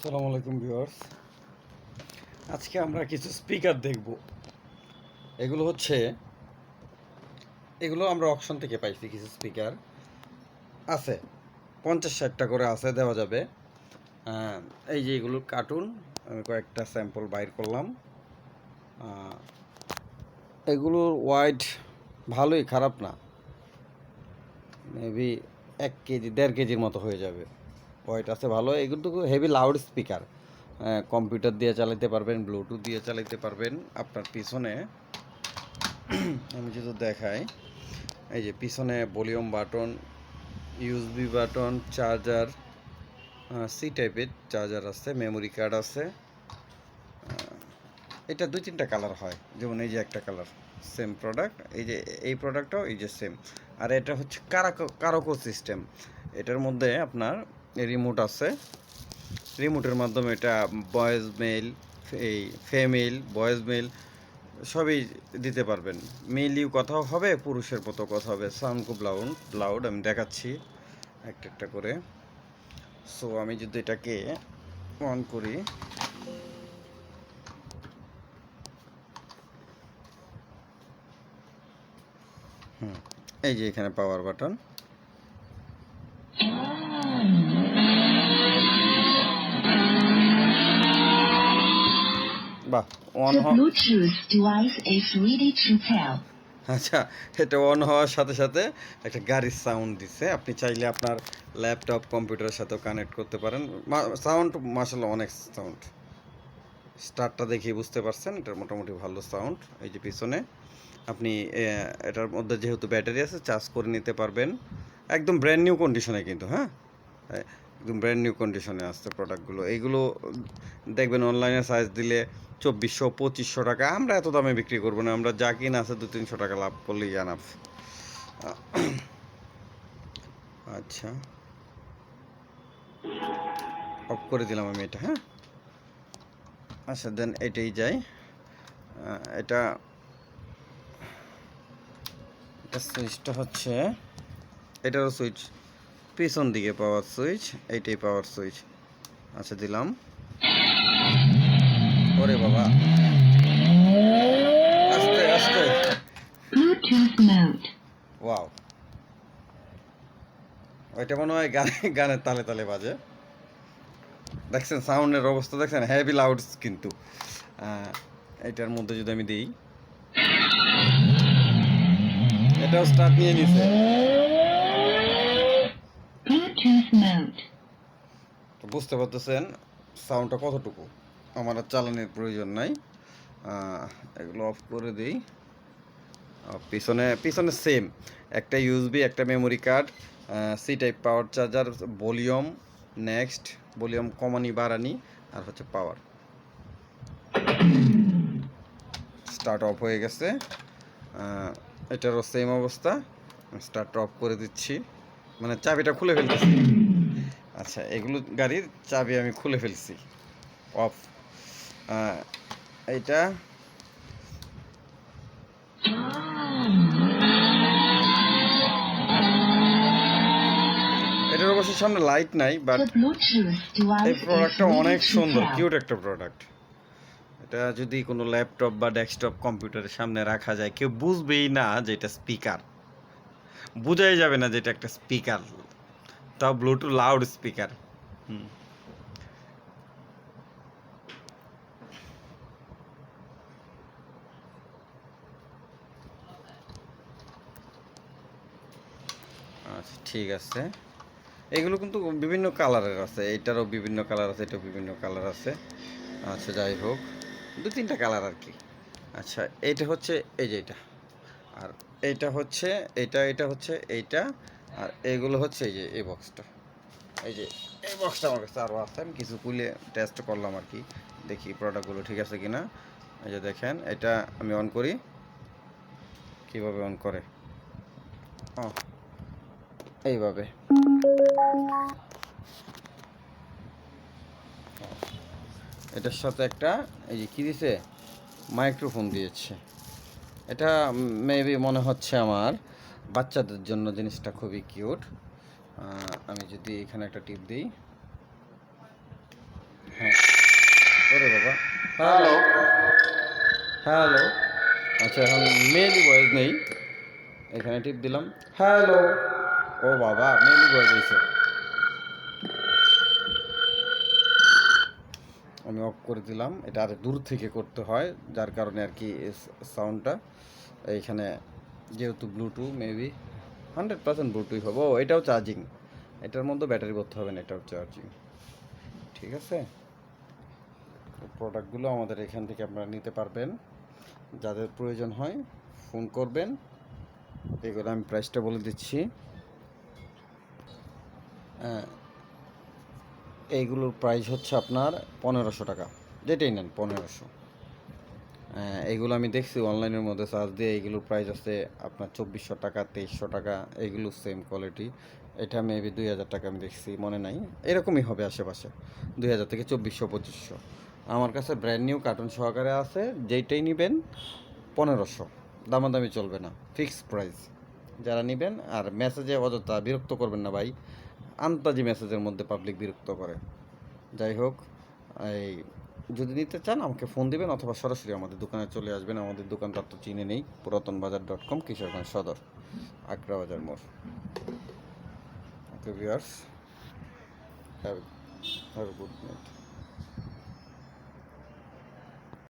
আসসালামু আলাইকুম ভিউয়ার্স। আজকে আমরা কিছু স্পিকার দেখব। এগুলো আমরা অকশন থেকে পাইছি। কিছু স্পিকার আছে, 50-60টা করে আছে, দেওয়া যাবে। এই যে এগুলো কার্টুন, আমি কয়েকটা স্যাম্পল বাইর করলাম। এগুলোর ওয়াইড ভালোই, খারাপ না। মেবি 1 কেজি 1.5 কেজির মতো হয়ে যাবে। ওয়াইড আছে ভালো। এগুলো তো হেভি লাউড স্পিকার, কম্পিউটার দিয়ে চালাতে পারবেন, ব্লুটুথ দিয়ে চালাতে পারবেন। আপনার পিছনে আমি যদি দেখাই, এই যে পিছনে volume button, USB button, charger, C টাইপের চার্জার আছে, মেমোরি কার্ড আছে। এটা 2-3টা কালার হয়, যেমন এই যে একটা কালার, সেম প্রোডাক্ট। এই যে এই প্রোডাক্টটাও এই যে সেম। আর এটা হচ্ছে কারাকো সিস্টেম। এটার মধ্যে আপনার রিমোট আছে। রিমোটের মাধ্যমে এটা ভয়েস মেইল, এই ফিমেল ভয়েস মেইল সবই দিতে পারবেন। মেইলিও কথাও হবে, পুরুষের মতো কথা হবে। সাউন্ড খুব লাউড আমি দেখাচ্ছি একটা একটা করে। সো আমি যদি এটাকে অন করি, এই যে এখানে পাওয়ার বাটন, বাহ, অন আচ্ছা, এটা অন হওয়ার সাথে সাথে একটা গাড়ির সাউন্ড দিচ্ছে। আপনি চাইলে আপনার ল্যাপটপ কম্পিউটারের সাথেও কানেক্ট করতে পারেন। সাউন্ড মাশাআল্লাহ অনেক সাউন্ড। স্টার্টটা দেখে বুঝতে পারছেন এটার মোটামুটি ভালো সাউন্ড। এই যে পিছনে আপনি এটার মধ্যে যেহেতু ব্যাটারি আছে, চার্জ করে নিতে পারবেন। একদম ব্র্যান্ড নিউ কন্ডিশনে কিন্তু, হ্যাঁ, একদম ব্র্যান্ড নিউ কন্ডিশনে আসছে প্রোডাক্টগুলো। এইগুলো দেখবেন অনলাইনে সাইজ দিলে 2400-2500 টাকা। আমরা এত দামে বিক্রি করবো না, আমরা যা কিনা আছে 200-300 টাকা লাভ করলেই আনাফ। আচ্ছা, অফ করে দিলাম আমি এটা, হ্যাঁ। আচ্ছা, দেন এটাই যাই। এটা সুইচটা হচ্ছে, এটারও সুইচ পিছন দিকে পাওয়ার সুইচ, এইটাই পাওয়ার সুইচ। আচ্ছা, দিলাম। ওরে বাবা, আস্তে আস্তে। ওয়াও, ওইটা মনে হয় গানের তালে তালে বাজে। দেখছেন সাউন্ডের অবস্থা, দেখছেন হেভি লাউড কিন্তু। এটার মধ্যে যদি আমি দিই, এটাও স্টার্ট নিয়ে নিছে। বুঝতে পারতেছেন সাউন্ডটা কতটুকু। আমার আর চালানোর প্রয়োজন নাই। এগুলো অফ করে দিই। পিছনে পিছনে সেম, একটা ইউএসবি, একটা মেমোরি কার্ড, সি টাইপ পাওয়ার চার্জার, ভলিউম, নেক্সট ভলিউম কমানি বাড়ানি, আর হচ্ছে পাওয়ার। স্টার্ট অফ হয়ে গেছে। এটারও সেম অবস্থা। স্টার্ট অফ করে দিচ্ছি, মানে চাবিটা খুলে ফেলতেছি। আচ্ছা, এগুলো গাড়ির চাবি আমি খুলে ফেলছি, অফ। এইটা এটার অবশ্য সামনে লাইট নাই, বাট এই প্রোডাক্টটা অনেক সুন্দর, কিউট একটা প্রোডাক্ট। এটা যদি কোনো ল্যাপটপ বা ডেস্কটপ কম্পিউটারের সামনে রাখা যায়, কেউ বুঝবেই না যে এটা স্পিকার, বোঝাই যাবে না যে এটা একটা স্পিকার, তাও ব্লুটুথ লাউড স্পিকার। আচ্ছা, ঠিক আছে। এগুলো কিন্তু বিভিন্ন কালারের আছে, এটারও বিভিন্ন কালার আছে, এটাও বিভিন্ন কালার আছে। আচ্ছা, যাই হোক, 2-3টা কালার আর কি। আচ্ছা, এইটা হচ্ছে এই যে এটা, আর এইটা হচ্ছে এটা হচ্ছে এইটা, আর এইগুলো হচ্ছে এই যে এই বক্সটা। এই যে এই বক্সটা আমার কাছে আরও আছে, আমি কিছু খুলে টেস্ট করলাম আর কি, দেখি প্রোডাক্টগুলো ঠিক আছে কিনা। এই যে দেখেন, এটা আমি অন করি, কিভাবে অন করে, এইভাবে। এটার সাথে একটা এই যে কী দিছে, মাইক্রোফোন দিয়েছে। এটা মেবি মনে হচ্ছে আমার বাচ্চাদের জন্য জিনিসটা খুবই কিউট। আমি যদি এখানে একটা টিপ দিই, হ্যাঁ, ওরে বাবা, হ্যালো, হ্যালো। হ্যালো। আচ্ছা, এখন মেইলি ভয়েস নেই, এখানে টিপ দিলাম, হ্যালো। ও বাবা, মেইলি ভয়েস হয়েছে। আমি অফ করে দিলাম, এটা আর দূর থেকে করতে হয়, যার কারণে আর কি সাউন্ডটা এইখানে, যেহেতু ব্লুটুথ মেবি 100% ব্লুটুথ হবে। ও, এটাও চার্জিং, এটার মধ্যে ব্যাটারি ভরতে হবে না, এটাও চার্জিং। ঠিক আছে, প্রোডাক্টগুলো আমাদের এখান থেকে আপনারা নিতে পারবেন, যাদের প্রয়োজন হয় ফোন করবেন। এগুলো আমি প্রাইসটা বলে দিচ্ছি। এইগুলোর প্রাইস হচ্ছে আপনার 1500 টাকা, যেটাই নেন 1500। এইগুলো আমি দেখছি অনলাইনের মধ্যে সার্চ দিয়ে, এইগুলোর প্রাইস আছে আপনার 2400 টাকা, 2300 টাকা, এইগুলো সেম কোয়ালিটি। এটা মেবি 2000 টাকা আমি দেখছি, মনে নাই, এরকমই হবে আশেপাশে, 2000 থেকে 2400 2500। আমার কাছে ব্র্যান্ড নিউ কার্টুন সহকারে আছে, যেইটাই নেবেন 1500, দামাদামি চলবে না, ফিক্সড প্রাইস। যারা নেবেন, আর মেসেজে অযথা বিরক্ত করবেন না ভাই, আন্তাজি মেসেজের মধ্যে পাবলিক বিরক্ত করে। যাই হোক, এই যদি নিতে চান আমাকে ফোন দিবেন, অথবা সরাসরি আমাদের দোকানে চলে আসবেন। আমাদের দোকানটা তো চিনে নেই, পুরাতনবাজার.com, কিশোরগঞ্জ সদর, আকরা বাজার মোড়। Okay viewers, have have good night.